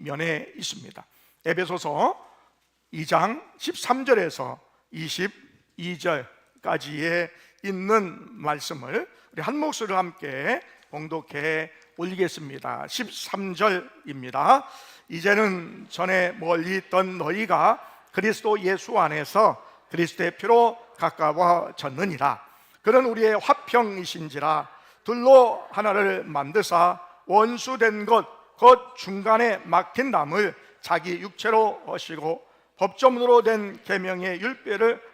면에 있습니다. 에베소서 2장 13절에서 22절까지에 있는 말씀을 우리 한 목소리로 함께 봉독해 올리겠습니다. 13절입니다. 이제는 전에 멀리 있던 너희가 그리스도 예수 안에서 그리스도의 피로 가까워졌느니라. 그는 우리의 화평이신지라. 둘로 하나를 만드사 원수된 것 곧 중간에 막힌 담을 자기 육체로 하시고 법조문으로 된 계명의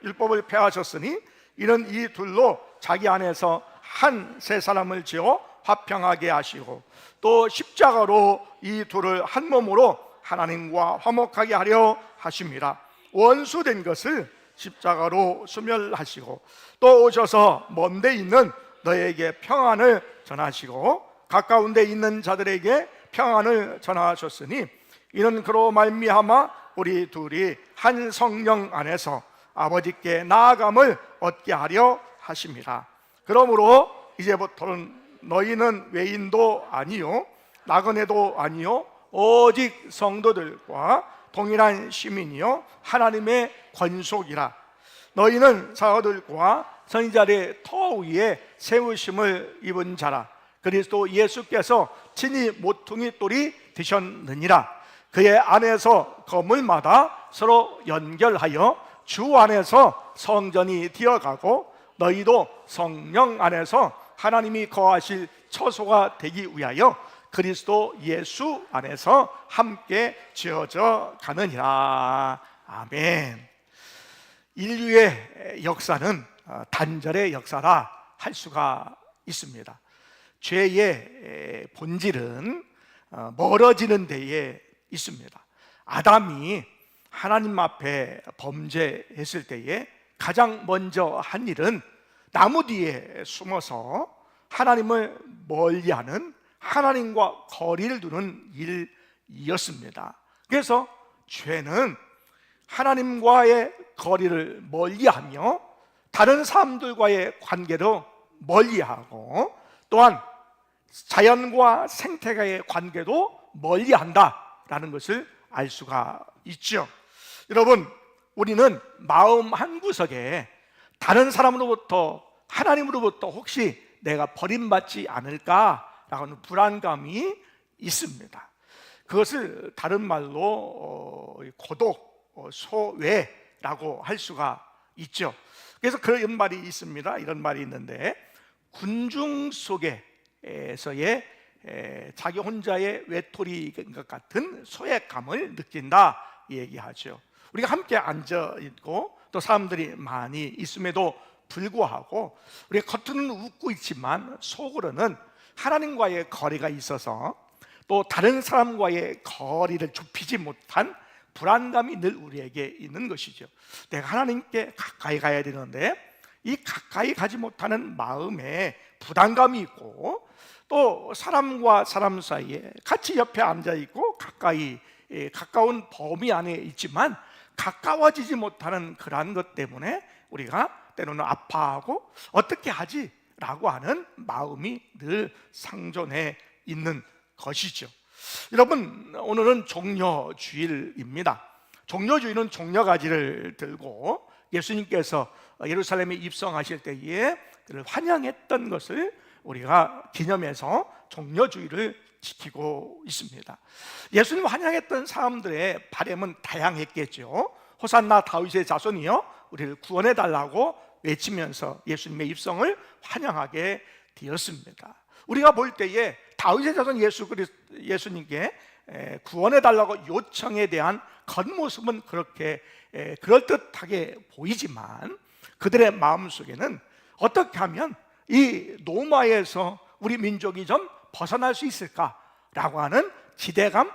율법을 폐하셨으니 이는 이 둘로 자기 안에서 한 새 사람을 지어 화평하게 하시고 또 십자가로 이 둘을 한 몸으로 하나님과 화목하게 하려 하심이라. 원수된 것을 십자가로 소멸하시고 또 오셔서 먼 데 있는 너에게 평안을 전하시고 가까운 데 있는 자들에게 평안을 전하셨으니 이는 그로 말미암아 우리 둘이 한 성령 안에서 아버지께 나아감을 얻게 하려 하심이라. 그러므로 이제부터는 너희는 외인도 아니요 나그네도 아니요 오직 성도들과 동일한 시민이요 하나님의 권속이라. 너희는 사도들과 선지자의 터 위에 세우심을 입은 자라. 그리스도 예수께서 친히 모퉁이 돌이 되셨느니라. 그의 안에서 건물마다 서로 연결하여 주 안에서 성전이 되어가고 너희도 성령 안에서 하나님이 거하실 처소가 되기 위하여 그리스도 예수 안에서 함께 지어져 가느니라. 아멘. 인류의 역사는 단절의 역사라 할 수가 있습니다. 죄의 본질은 멀어지는 데에 있습니다. 아담이 하나님 앞에 범죄했을 때에 가장 먼저 한 일은 나무 뒤에 숨어서 하나님을 멀리하는, 하나님과 거리를 두는 일이었습니다. 그래서 죄는 하나님과의 거리를 멀리하며 다른 사람들과의 관계도 멀리하고 또한 자연과 생태계의 관계도 멀리한다라는 것을 알 수가 있죠. 여러분, 우리는 마음 한구석에 다른 사람으로부터, 하나님으로부터 혹시 내가 버림받지 않을까라고 하는 불안감이 있습니다. 그것을 다른 말로 고독, 소외라고 할 수가 있죠. 그래서 그런 말이 있습니다. 이런 말이 있는데, 군중 속에서의 자기 혼자의 외톨이인 것 같은 소외감을 느낀다 얘기하죠. 우리가 함께 앉아 있고 또 사람들이 많이 있음에도 불구하고 우리가 겉으로는 웃고 있지만 속으로는 하나님과의 거리가 있어서 또 다른 사람과의 거리를 좁히지 못한 불안감이 늘 우리에게 있는 것이죠. 내가 하나님께 가까이 가야 되는데 이 가까이 가지 못하는 마음에 부담감이 있고 또 사람과 사람 사이에 같이 옆에 앉아 있고 가까운 범위 안에 있지만 가까워지지 못하는 그러한 것 때문에 우리가 때로는 아파하고 어떻게 하지? 라고 하는 마음이 늘 상존해 있는 것이죠. 여러분, 오늘은 종려주일입니다. 종려주일은 종려가지를 들고 예수님께서 예루살렘에 입성하실 때에 그를 환영했던 것을 우리가 기념해서 종려주일을 지키고 있습니다. 예수님 환영했던 사람들의 바람은 다양했겠죠. 호산나 다윗의 자손이여 우리를 구원해 달라고 외치면서 예수님의 입성을 환영하게 되었습니다. 우리가 볼 때에 다윗의 자손 예수님께 구원해 달라고 요청에 대한 겉모습은 그렇게 그럴듯하게 보이지만 그들의 마음속에는 어떻게 하면 이 노마에서 우리 민족이 좀 벗어날 수 있을까라고 하는 기대감,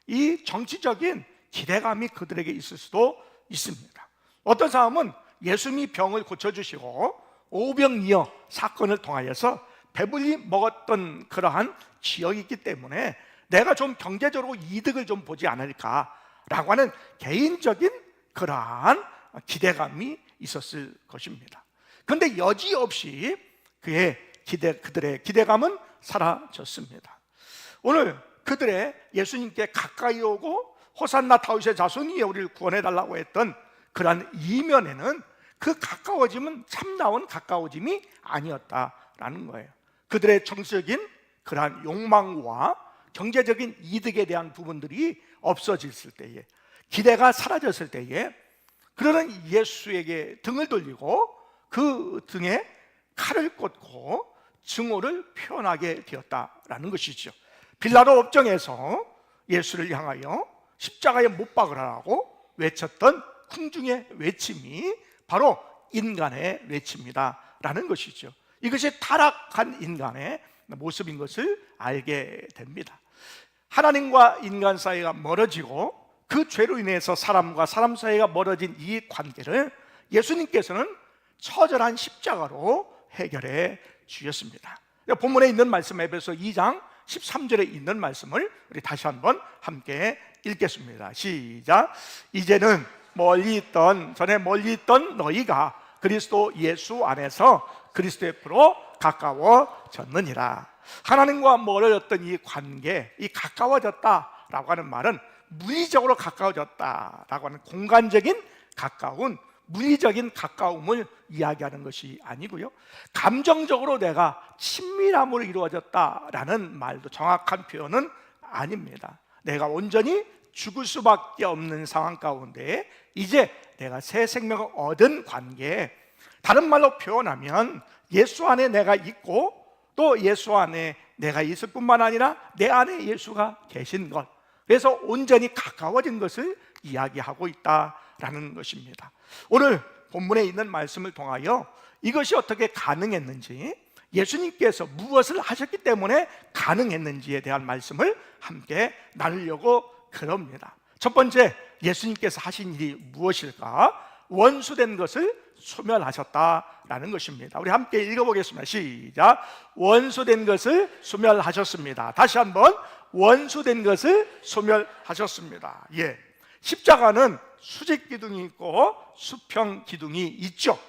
이 정치적인 기대감이 그들에게 있을 수도 있습니다. 어떤 사람은 예수님이 병을 고쳐주시고 오병이어 사건을 통하여서 배불리 먹었던 그러한 지역이 있기 때문에 내가 좀 경제적으로 이득을 좀 보지 않을까라고 하는 개인적인 그러한 기대감이 있었을 것입니다. 그런데 여지없이 그들의 기대감은 사라졌습니다. 오늘 그들의 예수님께 가까이 오고 호산나 다윗의 자손이 우리를 구원해달라고 했던 그러한 이면에는 그 가까워짐은 참다운 가까워짐이 아니었다라는 거예요. 그들의 정치적인 그러한 욕망과 경제적인 이득에 대한 부분들이 없어졌을 때에, 기대가 사라졌을 때에 그들은 예수에게 등을 돌리고 그 등에 칼을 꽂고 증오를 표현하게 되었다라는 것이죠. 빌라도 법정에서 예수를 향하여 십자가에 못 박으라고 외쳤던 궁중의 외침이 바로 인간의 외침이다라는 것이죠. 이것이 타락한 인간의 모습인 것을 알게 됩니다. 하나님과 인간 사이가 멀어지고 그 죄로 인해서 사람과 사람 사이가 멀어진 이 관계를 예수님께서는 처절한 십자가로 해결해 주셨습니다. 본문에 있는 말씀, 에베소 2장 13절에 있는 말씀을 우리 다시 한번 함께 읽겠습니다. 시작. 이제는 전에 멀리 있던 너희가 그리스도 예수 안에서 그리스도 옆으로 가까워졌느니라. 하나님과 멀어졌던 이 관계, 이 가까워졌다라고 하는 말은 물리적으로 가까워졌다라고 하는 공간적인 가까운, 물리적인 가까움을 이야기하는 것이 아니고요, 감정적으로 내가 친밀함으로 이루어졌다라는 말도 정확한 표현은 아닙니다. 내가 온전히 죽을 수밖에 없는 상황 가운데 이제 내가 새 생명을 얻은 관계, 다른 말로 표현하면 예수 안에 내가 있고 또 예수 안에 내가 있을 뿐만 아니라 내 안에 예수가 계신 것, 그래서 온전히 가까워진 것을 이야기하고 있다라는 것입니다. 오늘 본문에 있는 말씀을 통하여 이것이 어떻게 가능했는지, 예수님께서 무엇을 하셨기 때문에 가능했는지에 대한 말씀을 함께 나누려고 그럽니다. 첫 번째, 예수님께서 하신 일이 무엇일까? 원수된 것을 소멸하셨다라는 것입니다. 우리 함께 읽어보겠습니다. 시작. 원수된 것을 소멸하셨습니다. 다시 한번, 원수된 것을 소멸하셨습니다. 예, 십자가는 수직 기둥이 있고 수평 기둥이 있죠.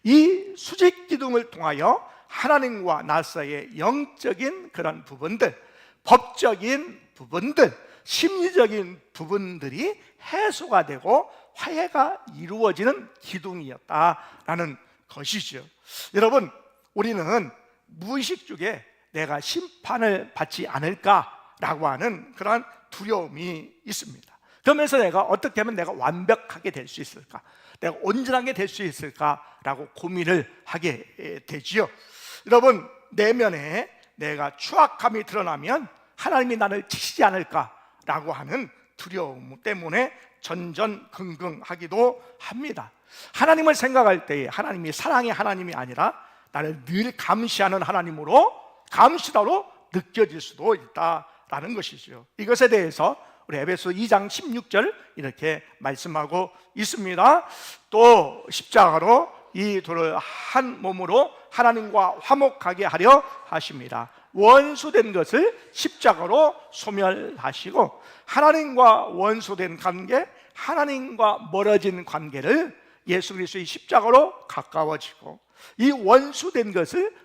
이 수직 기둥을 통하여 하나님과 나 사이의 영적인 그런 부분들, 법적인 부분들, 심리적인 부분들이 해소가 되고 화해가 이루어지는 기둥이었다라는 것이죠. 여러분, 우리는 무의식 중에 내가 심판을 받지 않을까라고 하는 그러한 두려움이 있습니다. 그러면서 내가 어떻게 하면 내가 완벽하게 될 수 있을까, 내가 온전하게 될 수 있을까라고 고민을 하게 되지요. 여러분, 내면에 내가 추악함이 드러나면 하나님이 나를 치시지 않을까라고 하는 두려움 때문에 전전긍긍하기도 합니다. 하나님을 생각할 때에 하나님이 사랑의 하나님이 아니라 나를 늘 감시하는 하나님으로, 감시다로 느껴질 수도 있다라는 것이죠. 이것에 대해서 우리 에베소 2장 16절 이렇게 말씀하고 있습니다. 또 십자가로 이 돌을 한 몸으로 하나님과 화목하게 하려 하십니다. 원수된 것을 십자가로 소멸하시고 하나님과 원수된 관계, 하나님과 멀어진 관계를 예수 그리스도의 십자가로 가까워지고 이 원수된 것을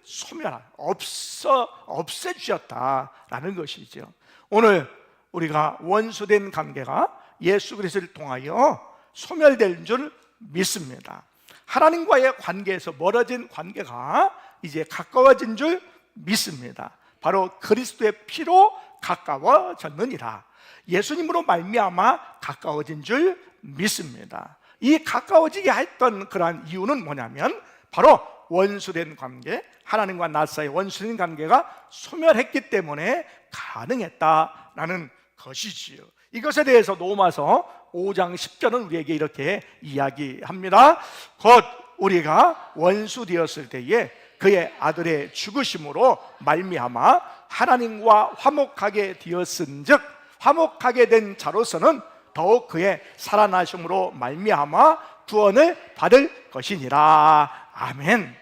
없애주셨다라는 것이죠. 오늘 우리가 원수된 관계가 예수 그리스도를 통하여 소멸될 줄 믿습니다. 하나님과의 관계에서 멀어진 관계가 이제 가까워진 줄 믿습니다. 바로 그리스도의 피로 가까워졌느니라. 예수님으로 말미암아 가까워진 줄 믿습니다. 이 가까워지게 했던 그러한 이유는 뭐냐면 바로 원수된 관계, 하나님과 나 사이의 원수된 관계가 소멸했기 때문에 가능했다라는 것이지요. 이것에 대해서 로마서 5장 10절은 우리에게 이렇게 이야기합니다. 곧 우리가 원수 되었을 때에 그의 아들의 죽으심으로 말미암아 하나님과 화목하게 되었은즉 화목하게 된 자로서는 더욱 그의 살아나심으로 말미암아 구원을 받을 것이니라. 아멘.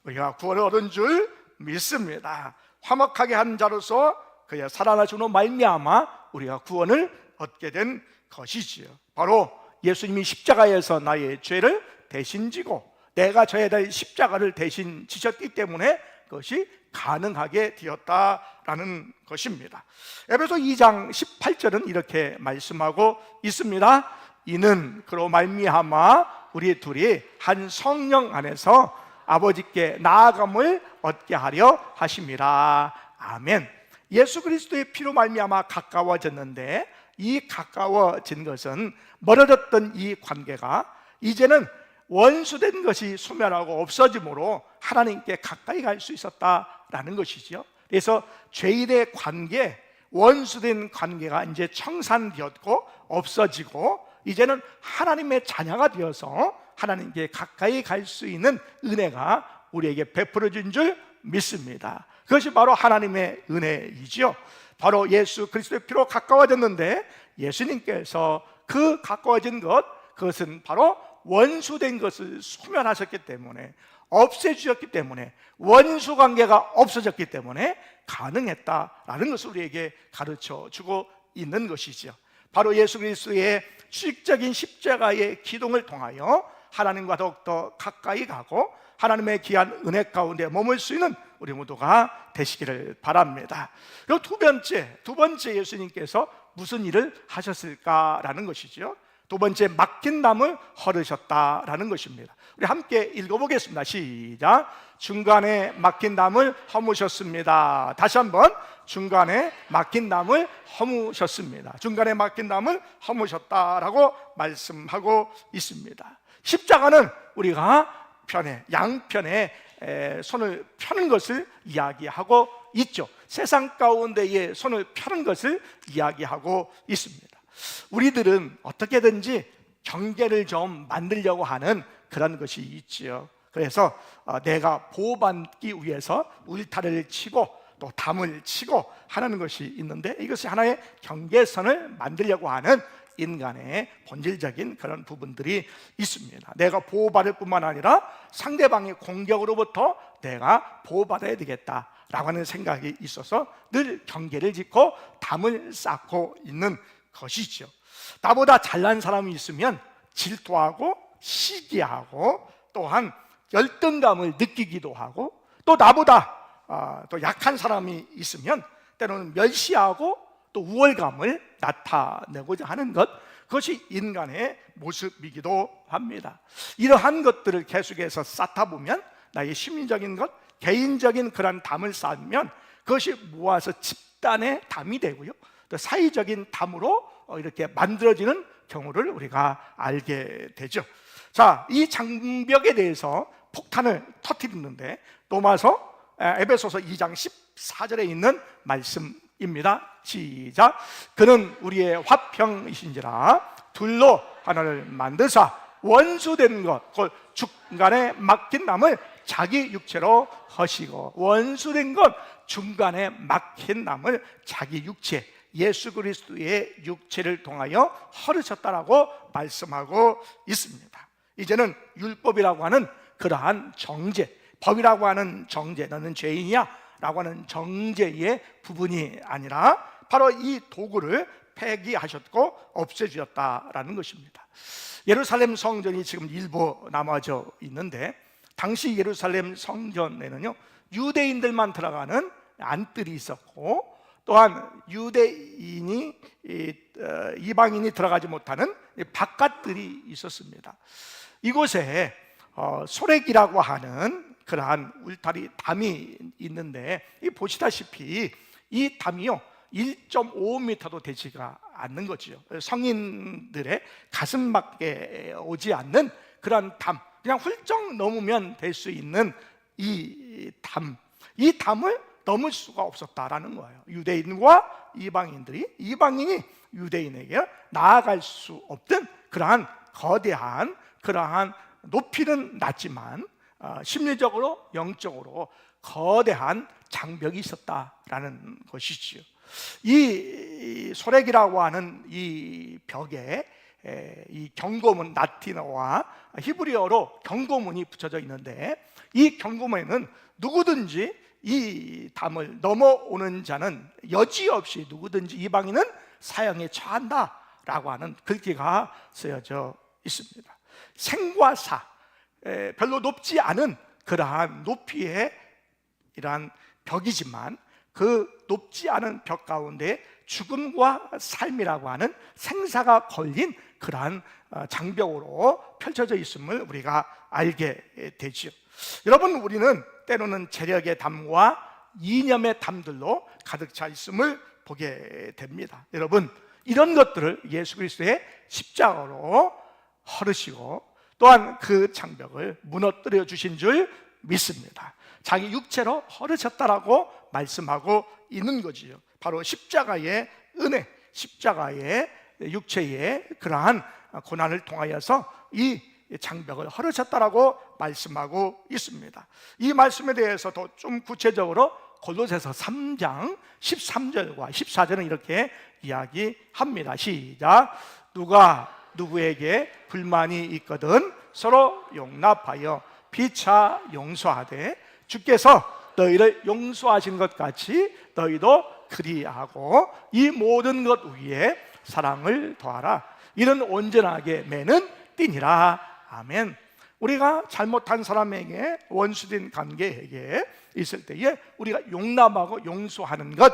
우리가 구원을 얻은 줄 믿습니다. 화목하게 한 자로서 그의 살아나심으로 말미암아 우리가 구원을 얻게 된 것이지요. 바로 예수님이 십자가에서 나의 죄를 대신 지고 내가 져야 될 십자가를 대신 지셨기 때문에 그것이 가능하게 되었다라는 것입니다. 에베소 2장 18절은 이렇게 말씀하고 있습니다. 이는 그로 말미암아 우리 둘이 한 성령 안에서 아버지께 나아감을 얻게 하려 하심이라. 아멘. 예수 그리스도의 피로 말미암아 가까워졌는데, 이 가까워진 것은 멀어졌던 이 관계가 이제는 원수된 것이 소멸하고 없어짐으로 하나님께 가까이 갈 수 있었다라는 것이죠. 그래서 죄인의 관계, 원수된 관계가 이제 청산되었고 없어지고 이제는 하나님의 자녀가 되어서 하나님께 가까이 갈 수 있는 은혜가 우리에게 베풀어진 줄 믿습니다. 그것이 바로 하나님의 은혜이지요. 바로 예수 그리스도의 피로 가까워졌는데, 예수님께서 그 가까워진 것, 그것은 바로 원수된 것을 소멸하셨기 때문에, 없애주셨기 때문에, 원수 관계가 없어졌기 때문에 가능했다라는 것을 우리에게 가르쳐 주고 있는 것이죠. 바로 예수 그리스도의 수직적인 십자가의 기동을 통하여 하나님과 더욱더 가까이 가고 하나님의 귀한 은혜 가운데 머물 수 있는 우리 모두가 되시기를 바랍니다. 그리고 두 번째 예수님께서 무슨 일을 하셨을까라는 것이죠. 두 번째, 막힌 담을 헐으셨다라는 것입니다. 우리 함께 읽어보겠습니다. 시작. 중간에 막힌 담을 허무셨습니다. 다시 한번, 중간에 막힌 담을 허무셨습니다. 중간에 막힌 담을 허무셨다라고 말씀하고 있습니다. 십자가는 우리가 양편에 손을 펴는 것을 이야기하고 있죠. 세상 가운데에 손을 펴는 것을 이야기하고 있습니다. 우리들은 어떻게든지 경계를 좀 만들려고 하는 그런 것이 있지요. 그래서 내가 보호받기 위해서 울타리를 치고 또 담을 치고 하는 것이 있는데, 이것이 하나의 경계선을 만들려고 하는 인간의 본질적인 그런 부분들이 있습니다. 내가 보호받을 뿐만 아니라 상대방의 공격으로부터 내가 보호받아야 되겠다라고 하는 생각이 있어서 늘 경계를 짓고 담을 쌓고 있는 것이죠. 나보다 잘난 사람이 있으면 질투하고 시기하고 또한 열등감을 느끼기도 하고, 또 나보다 또 약한 사람이 있으면 때로는 멸시하고 또 우월감을 나타내고자 하는 것, 그것이 인간의 모습이기도 합니다. 이러한 것들을 계속해서 쌓다 보면 나의 심리적인 것, 개인적인 그런 담을 쌓으면 그것이 모아서 집단의 담이 되고요, 또 사회적인 담으로 이렇게 만들어지는 경우를 우리가 알게 되죠. 자, 이 장벽에 대해서 폭탄을 터뜨리는데 에베소서 2장 14절에 있는 말씀입니다. 시작. 그는 우리의 화평이신지라 둘로 하나를 만드사 원수된 것, 곧 중간에 막힌 남을 자기 육체로 허시고, 원수된 것, 중간에 막힌 남을 자기 육체, 예수 그리스도의 육체를 통하여 헐으셨다라고 말씀하고 있습니다. 이제는 율법이라고 하는 그러한 정죄, 법이라고 하는 정죄, 너는 죄인이야 라고 하는 정죄의 부분이 아니라 바로 이 도구를 폐기하셨고 없애주셨다라는 것입니다. 예루살렘 성전이 지금 일부 남아져 있는데, 당시 예루살렘 성전에는요 유대인들만 들어가는 안뜰이 있었고, 또한 유대인이 이방인이 들어가지 못하는 바깥들이 있었습니다. 이곳에 소렉이라고 하는 그러한 울타리 담이 있는데, 보시다시피 이 담이요 1.5m도 되지가 않는 거죠. 성인들의 가슴밖에 오지 않는 그런 담, 그냥 훌쩍 넘으면 될 수 있는 이 담을 넘을 수가 없었다라는 거예요. 유대인과 이방인이 유대인에게 나아갈 수 없던 그러한 거대한, 그러한 높이는 낮지만 심리적으로 영적으로 거대한 장벽이 있었다라는 것이지요. 이 소렉이라고 하는 이 벽에 이 경고문, 라틴어와 히브리어로 경고문이 붙여져 있는데, 이 경고문에는 누구든지 이 담을 넘어오는 자는 여지없이 누구든지 이방인은 사형에 처한다라고 하는 글귀가 쓰여져 있습니다. 생과 사, 별로 높지 않은 그러한 높이의 이러한 벽이지만 그 높지 않은 벽 가운데 죽음과 삶이라고 하는 생사가 걸린 그러한 장벽으로 펼쳐져 있음을 우리가 알게 되죠. 여러분, 우리는 때로는 재력의 담과 이념의 담들로 가득 차 있음을 보게 됩니다. 여러분, 이런 것들을 예수 그리스도의 십자가로 헐으시고 또한 그 장벽을 무너뜨려 주신 줄 믿습니다. 자기 육체로 헐으셨다라고 말씀하고 있는 거지요. 바로 십자가의 은혜, 십자가의 육체의 그러한 고난을 통하여서 이 장벽을 헐으셨다라고 말씀하고 있습니다. 이 말씀에 대해서도 좀 구체적으로 골로새서 3장 13절과 14절은 이렇게 이야기합니다. 시작. 누가 누구에게 불만이 있거든 서로 용납하여 피차 용서하되 주께서 너희를 용서하신 것 같이 너희도 그리하고 이 모든 것 위에 사랑을 더하라. 이는 온전하게 매는 띠니라. 아멘. 우리가 잘못한 사람에게 원수된 관계에게 있을 때에 우리가 용납하고 용서하는 것,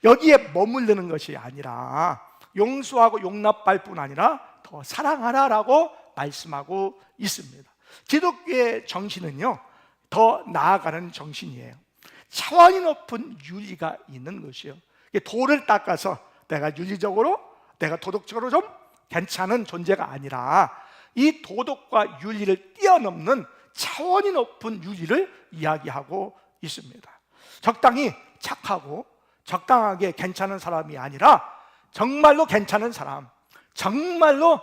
여기에 머무르는 것이 아니라 용서하고 용납할 뿐 아니라 더 사랑하라라고 말씀하고 있습니다. 기독교의 정신은요, 더 나아가는 정신이에요. 차원이 높은 윤리가 있는 것이요. 돌을 닦아서 내가 윤리적으로, 내가 도덕적으로 좀 괜찮은 존재가 아니라 이 도덕과 윤리를 뛰어넘는 차원이 높은 윤리를 이야기하고 있습니다. 적당히 착하고 적당하게 괜찮은 사람이 아니라 정말로 괜찮은 사람, 정말로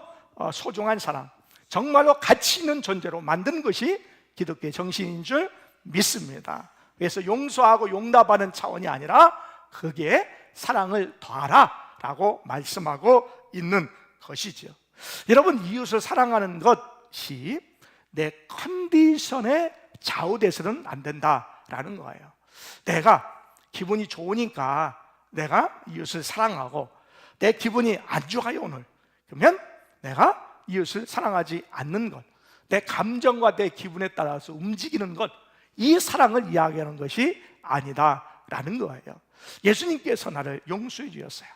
소중한 사람, 정말로 가치 있는 존재로 만드는 것이 기독교의 정신인 줄 믿습니다. 그래서 용서하고 용납하는 차원이 아니라 거기에 사랑을 더하라 라고 말씀하고 있는 것이죠. 여러분, 이웃을 사랑하는 것이 내 컨디션에 좌우돼서는 안 된다라는 거예요. 내가 기분이 좋으니까 내가 이웃을 사랑하고 내 기분이 안 좋아요 오늘, 그러면 내가 이웃을 사랑하지 않는 것, 내 감정과 내 기분에 따라서 움직이는 것, 이 사랑을 이야기하는 것이 아니다라는 거예요. 예수님께서 나를 용서해 주셨어요.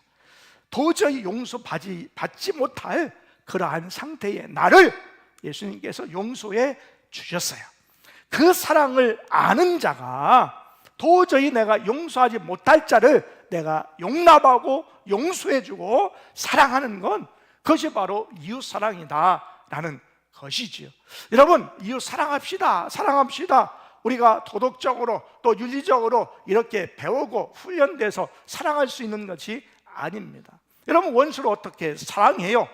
도저히 용서받지 못할 그러한 상태의 나를 예수님께서 용서해 주셨어요. 그 사랑을 아는 자가 도저히 내가 용서하지 못할 자를 내가 용납하고 용서해주고 사랑하는 건 그것이 바로 이웃사랑이다라는 것이지요. 여러분, 이웃 사랑합시다. 사랑합시다. 우리가 도덕적으로 또 윤리적으로 이렇게 배우고 훈련돼서 사랑할 수 있는 것이 아닙니다. 여러분, 원수를 어떻게 사랑해요?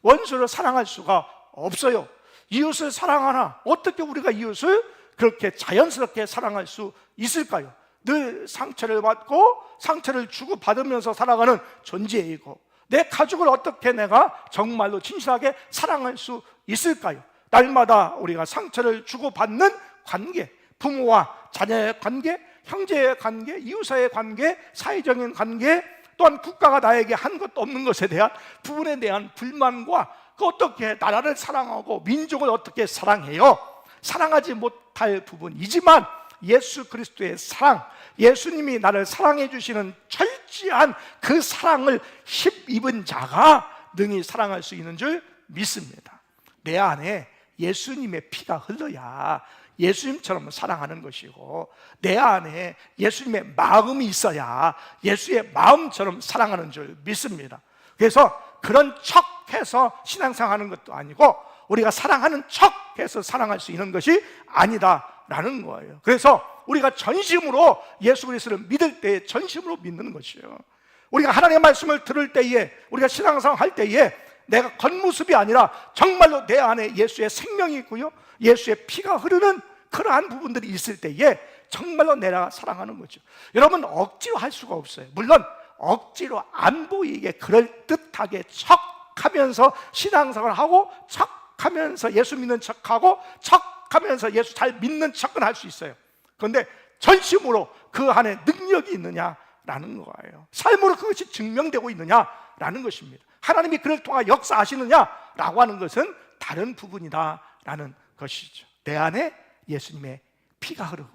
원수를 사랑할 수가 없어요. 이웃을 사랑하나 어떻게 우리가 이웃을 그렇게 자연스럽게 사랑할 수 있을까요? 늘 상처를 받고 상처를 주고받으면서 살아가는 존재이고 내 가족을 어떻게 내가 정말로 진실하게 사랑할 수 있을까요? 날마다 우리가 상처를 주고받는 관계, 부모와 자녀의 관계, 형제의 관계, 이웃사의 관계, 사회적인 관계, 또한 국가가 나에게 한 것도 없는 것에 대한 부분에 대한 불만과 그 어떻게 나라를 사랑하고 민족을 어떻게 사랑해요? 사랑하지 못할 부분이지만 예수 그리스도의 사랑, 예수님이 나를 사랑해 주시는 철저한 그 사랑을 힘입은 자가 능히 사랑할 수 있는 줄 믿습니다. 내 안에 예수님의 피가 흘러야 예수님처럼 사랑하는 것이고 내 안에 예수님의 마음이 있어야 예수의 마음처럼 사랑하는 줄 믿습니다. 그래서 그런 척해서 신앙생활하는 것도 아니고 우리가 사랑하는 척해서 사랑할 수 있는 것이 아니다라는 거예요. 그래서 우리가 전심으로 예수 그리스도를 믿을 때 전심으로 믿는 것이에요. 우리가 하나님의 말씀을 들을 때에, 우리가 신앙생활 할 때에 내가 겉모습이 아니라 정말로 내 안에 예수의 생명이 있고요, 예수의 피가 흐르는 그러한 부분들이 있을 때에 정말로 내가 사랑하는 거죠. 여러분, 억지로 할 수가 없어요. 물론 억지로 안 보이게 그럴듯하게 척하면서 신앙생활을 하고 척하면서 예수 믿는 척하고 척하면서 예수 잘 믿는 척은 할 수 있어요. 그런데 전심으로 그 안에 능력이 있느냐라는 거예요. 삶으로 그것이 증명되고 있느냐라는 것입니다. 하나님이 그를 통해 역사하시느냐라고 하는 것은 다른 부분이다라는 것이죠. 내 안에 예수님의 피가 흐르고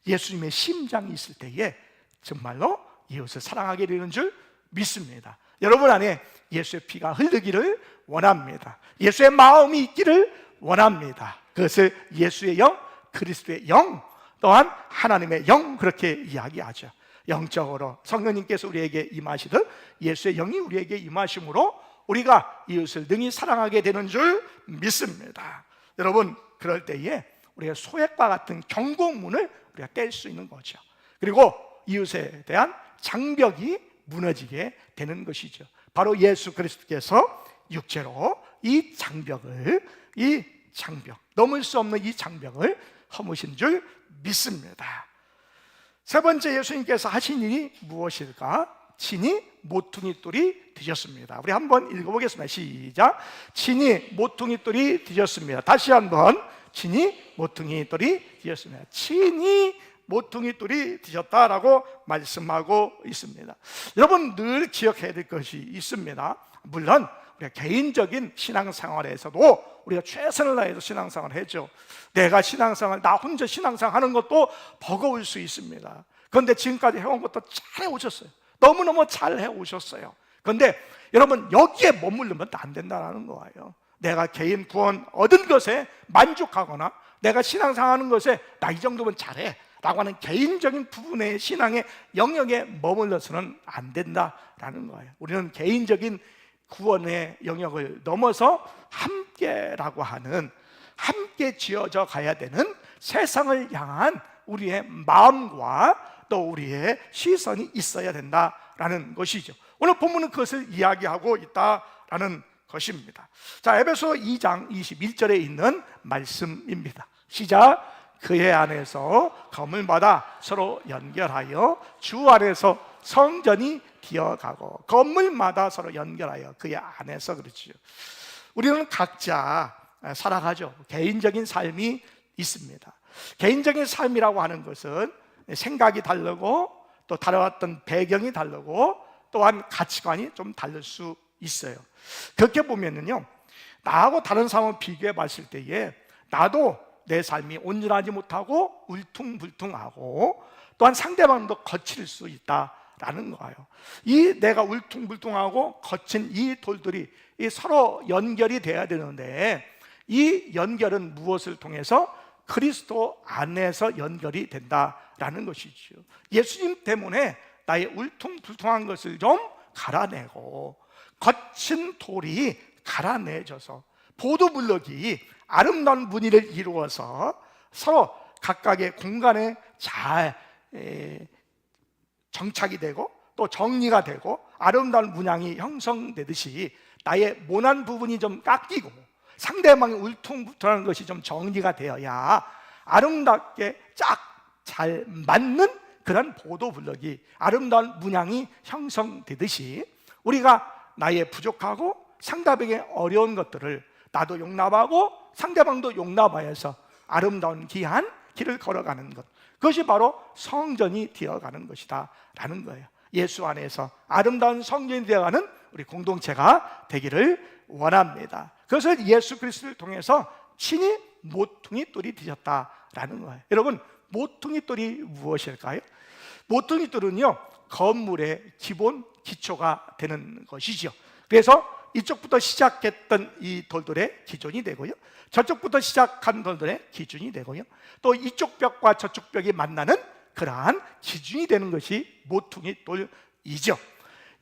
예수님의 심장이 있을 때에 정말로 이웃을 사랑하게 되는 줄 믿습니다. 여러분 안에 예수의 피가 흐르기를 원합니다. 예수의 마음이 있기를 원합니다. 그것을 예수의 영, 그리스도의 영, 또한 하나님의 영, 그렇게 이야기하죠. 영적으로 성령님께서 우리에게 임하시듯 예수의 영이 우리에게 임하심으로 우리가 이웃을 능히 사랑하게 되는 줄 믿습니다. 여러분, 그럴 때에 우리가 소액과 같은 경고문을 우리가 깰 수 있는 거죠. 그리고 이웃에 대한 장벽이 무너지게 되는 것이죠. 바로 예수 그리스도께서 육체로 이 장벽, 넘을 수 없는 이 장벽을 허무신 줄 믿습니다. 세 번째, 예수님께서 하신 일이 무엇일까? 친히 모퉁이 돌이 되셨습니다. 우리 한번 읽어보겠습니다. 시작. 친히 모퉁이 돌이 되셨습니다. 다시 한번, 친히 모퉁이 돌이 되셨습니다. 친히 모퉁이 돌이 되셨다라고 말씀하고 있습니다. 여러분, 늘 기억해야 될 것이 있습니다. 물론 우리가 개인적인 신앙생활에서도 우리가 최선을 다해서 신앙생활을 하죠. 내가 신앙생활, 나 혼자 신앙생활 하는 것도 버거울 수 있습니다. 그런데 지금까지 해온 것도 잘 해오셨어요. 너무너무 잘 해오셨어요. 그런데 여러분, 여기에 머무르면 안 된다는 거예요. 내가 개인 구원 얻은 것에 만족하거나 내가 신앙생활 하는 것에 나 이 정도면 잘해 라고 하는 개인적인 부분의 신앙의 영역에 머물러서는 안 된다라는 거예요. 우리는 개인적인 구원의 영역을 넘어서 함께라고 하는, 함께 지어져 가야 되는 세상을 향한 우리의 마음과 또 우리의 시선이 있어야 된다라는 것이죠. 오늘 본문은 그것을 이야기하고 있다라는 것입니다. 자, 에베소 2장 21절에 있는 말씀입니다. 시작. 그의 안에서 건물마다 서로 연결하여 주 안에서 성전이 되어가고, 건물마다 서로 연결하여 그의 안에서, 그렇죠. 우리는 각자 살아가죠. 개인적인 삶이 있습니다. 개인적인 삶이라고 하는 것은 생각이 다르고 또 다뤄왔던 배경이 다르고 또한 가치관이 좀 다를 수 있어요. 그렇게 보면은요, 나하고 다른 사람을 비교해 봤을 때에 나도 내 삶이 온전하지 못하고 울퉁불퉁하고 또한 상대방도 거칠 수 있다라는 거예요. 이 내가 울퉁불퉁하고 거친 이 돌들이 서로 연결이 돼야 되는데, 이 연결은 무엇을 통해서? 그리스도 안에서 연결이 된다라는 것이죠. 예수님 때문에 나의 울퉁불퉁한 것을 좀 갈아내고 거친 돌이 갈아내져서 보도블럭이 아름다운 무늬를 이루어서 서로 각각의 공간에 잘 정착이 되고 또 정리가 되고 아름다운 문양이 형성되듯이 나의 모난 부분이 좀 깎이고 상대방의 울퉁불퉁한 것이 좀 정리가 되어야 아름답게 쫙 잘 맞는 그런 보도블럭이, 아름다운 문양이 형성되듯이 우리가 나의 부족하고 상대방의 어려운 것들을 나도 용납하고 상대방도 용납하여서 아름다운 귀한 길을 걸어가는 것, 그것이 바로 성전이 되어가는 것이다 라는 거예요. 예수 안에서 아름다운 성전이 되어가는 우리 공동체가 되기를 원합니다. 그것을 예수 그리스도를 통해서 친히 모퉁이 돌이 되셨다라는 거예요. 여러분, 모퉁이 돌이 무엇일까요? 모퉁이 돌은요, 건물의 기본 기초가 되는 것이죠. 그래서 이쪽부터 시작했던 이 돌들의 기준이 되고요, 저쪽부터 시작한 돌들의 기준이 되고요, 또 이쪽 벽과 저쪽 벽이 만나는 그러한 기준이 되는 것이 모퉁이 돌이죠.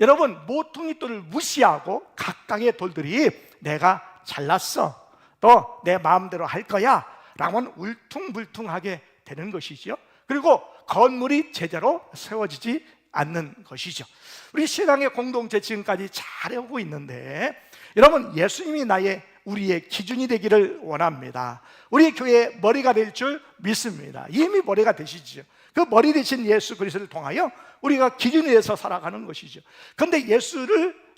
여러분, 모퉁이 돌을 무시하고 각각의 돌들이 내가 잘났어, 또 내 마음대로 할 거야 라고 하면 울퉁불퉁하게 되는 것이죠. 그리고 건물이 제대로 세워지지 않는 것이죠. 우리 신앙의 공동체 지금까지 잘하고 있는데, 여러분, 예수님이 우리의 기준이 되기를 원합니다. 우리 교회의 머리가 될 줄 믿습니다. 이미 머리가 되시죠. 그 머리 되신 예수 그리스도를 통하여 우리가 기준이 돼서 살아가는 것이죠. 그런데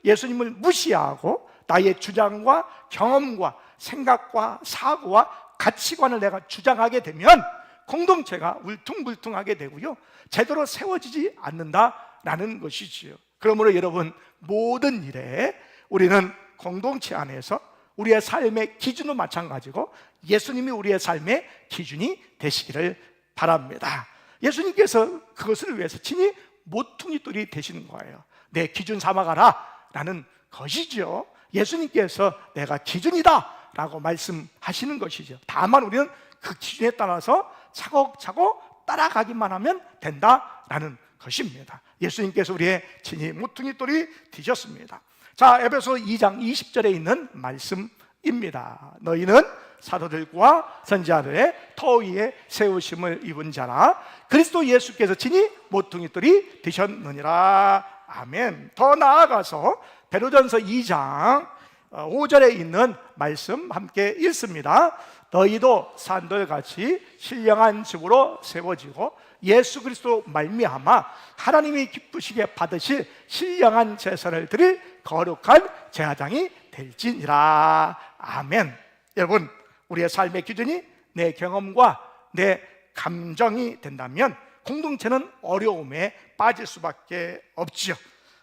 예수님을 무시하고 나의 주장과 경험과 생각과 사고와 가치관을 내가 주장하게 되면 공동체가 울퉁불퉁하게 되고요, 제대로 세워지지 않는다라는 것이지요. 그러므로 여러분, 모든 일에 우리는 공동체 안에서 우리의 삶의 기준도 마찬가지고 예수님이 우리의 삶의 기준이 되시기를 바랍니다. 예수님께서 그것을 위해서 친히 모퉁이돌이 되시는 거예요. 내 기준 삼아가라 라는 것이죠. 예수님께서 내가 기준이다 라고 말씀하시는 것이죠. 다만 우리는 그 기준에 따라서 차곡차곡 따라가기만 하면 된다라는 것입니다. 예수님께서 우리의 친히 모퉁이돌이 되셨습니다. 자, 에베소 2장 20절에 있는 말씀입니다. 너희는 사도들과 선지자들의 터 위에 세우심을 입은 자라 그리스도 예수께서 친히 모퉁이돌이 되셨느니라. 아멘. 더 나아가서 베드로전서 2장 5절에 있는 말씀 함께 읽습니다. 너희도 산돌같이 신령한 집으로 세워지고 예수 그리스도 말미암아 하나님이 기쁘시게 받으실 신령한 제사를 드릴 거룩한 제사장이 될지니라. 아멘. 여러분, 우리의 삶의 기준이 내 경험과 내 감정이 된다면 공동체는 어려움에 빠질 수밖에 없지요.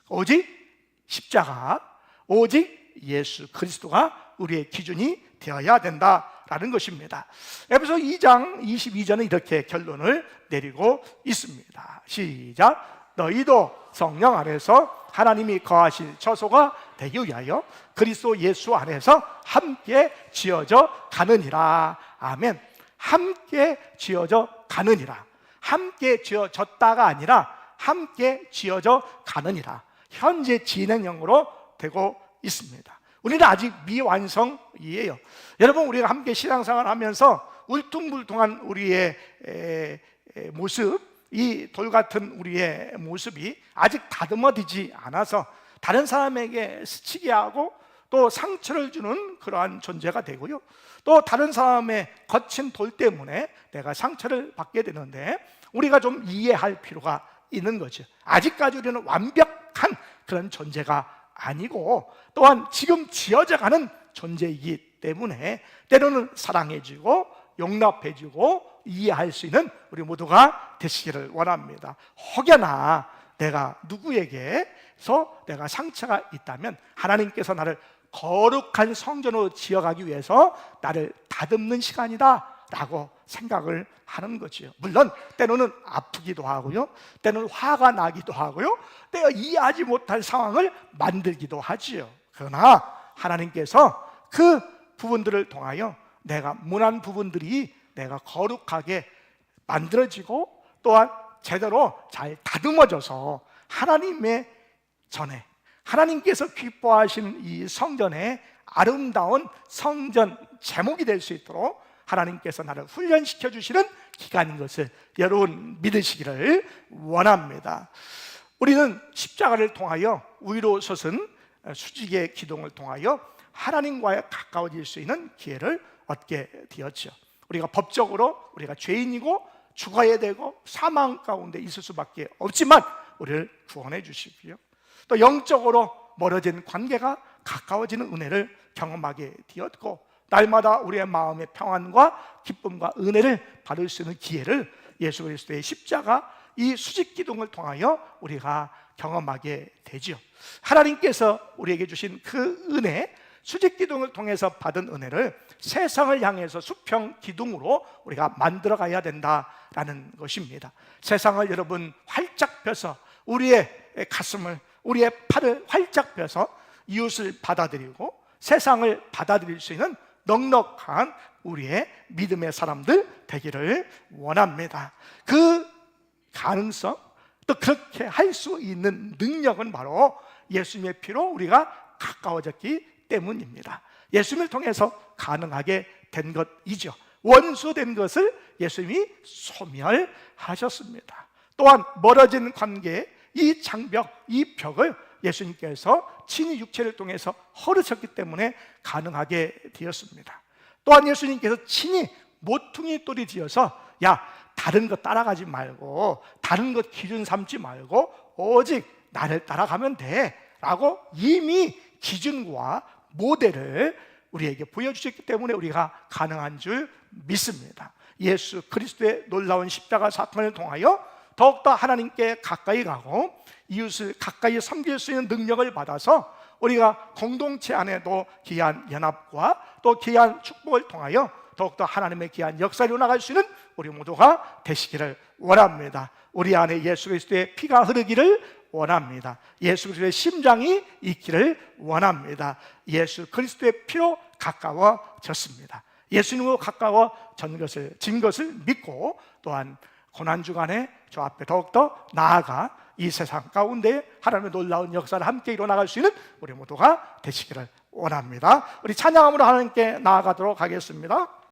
오직 십자가, 오직 예수 그리스도가 우리의 기준이 되어야 된다라는 것입니다. 에베소 2장 22절은 이렇게 결론을 내리고 있습니다. 시작. 너희도 성령 안에서 하나님이 거하실 처소가 되기 위하여 그리스도 예수 안에서 함께 지어져 가느니라. 아멘. 함께 지어져 가느니라. 함께 지어졌다가 아니라 함께 지어져 가느니라. 현재 진행형으로 되고 있습니다. 우리는 아직 미완성이에요. 여러분, 우리가 함께 신앙생활 하면서 울퉁불퉁한 우리의 모습, 이 돌 같은 우리의 모습이 아직 다듬어지지 않아서 다른 사람에게 스치게 하고 또 상처를 주는 그러한 존재가 되고요, 또 다른 사람의 거친 돌 때문에 내가 상처를 받게 되는데 우리가 좀 이해할 필요가 있는 거죠. 아직까지 우리는 완벽한 그런 존재가 아니고 또한 지금 지어져가는 존재이기 때문에 때로는 사랑해주고 용납해주고 이해할 수 있는 우리 모두가 되시기를 원합니다. 혹여나 내가 누구에게서 내가 상처가 있다면 하나님께서 나를 거룩한 성전으로 지어가기 위해서 나를 다듬는 시간이다 라고 생각을 하는 거죠. 물론 때로는 아프기도 하고요, 때로는 화가 나기도 하고요, 내가 이해하지 못할 상황을 만들기도 하지요. 그러나 하나님께서 그 부분들을 통하여 내가 무난 부분들이 내가 거룩하게 만들어지고 또한 제대로 잘 다듬어져서 하나님의 전에 하나님께서 기뻐하시는 이 성전의 아름다운 성전 제목이 될 수 있도록 하나님께서 나를 훈련시켜 주시는 기간인 것을 여러분 믿으시기를 원합니다. 우리는 십자가를 통하여 위로 솟은 수직의 기둥을 통하여 하나님과 가까워질 수 있는 기회를 얻게 되었죠. 우리가 법적으로 우리가 죄인이고 죽어야 되고 사망 가운데 있을 수밖에 없지만 우리를 구원해 주시고요, 또 영적으로 멀어진 관계가 가까워지는 은혜를 경험하게 되었고 날마다 우리의 마음의 평안과 기쁨과 은혜를 받을 수 있는 기회를 예수 그리스도의 십자가 이 수직 기둥을 통하여 우리가 경험하게 되죠. 하나님께서 우리에게 주신 그 은혜, 수직 기둥을 통해서 받은 은혜를 세상을 향해서 수평 기둥으로 우리가 만들어 가야 된다라는 것입니다. 세상을 여러분 활짝 펴서 우리의 가슴을, 우리의 팔을 활짝 펴서 이웃을 받아들이고 세상을 받아들일 수 있는 넉넉한 우리의 믿음의 사람들 되기를 원합니다. 그 가능성, 또 그렇게 할 수 있는 능력은 바로 예수님의 피로 우리가 가까워졌기 때문입니다. 예수님을 통해서 가능하게 된 것이죠. 원수된 것을 예수님이 소멸하셨습니다. 또한 멀어진 관계의 이 장벽, 이 벽을 예수님께서 친히 육체를 통해서 헐으셨기 때문에 가능하게 되었습니다. 또한 예수님께서 친히 모퉁이 돌이 지어서 야, 다른 것 따라가지 말고 다른 것 기준 삼지 말고 오직 나를 따라가면 돼 라고 이미 기준과 모델을 우리에게 보여주셨기 때문에 우리가 가능한 줄 믿습니다. 예수 그리스도의 놀라운 십자가 사건을 통하여 더욱더 하나님께 가까이 가고 이웃을 가까이 섬길 수 있는 능력을 받아서 우리가 공동체 안에도 귀한 연합과 또 귀한 축복을 통하여 더욱더 하나님의 귀한 역사로 나갈 수 있는 우리 모두가 되시기를 원합니다. 우리 안에 예수 그리스도의 피가 흐르기를 원합니다. 예수 그리스도의 심장이 있기를 원합니다. 예수 그리스도의 피로 가까워졌습니다. 예수님으로 가까워진 것을 믿고, 또한 고난주간에 저 앞에 더욱더 나아가 이 세상 가운데 하나님의 놀라운 역사를 함께 이뤄나갈 수 있는 우리 모두가 되시기를 원합니다. 우리 찬양함으로 하나님께 나아가도록 하겠습니다.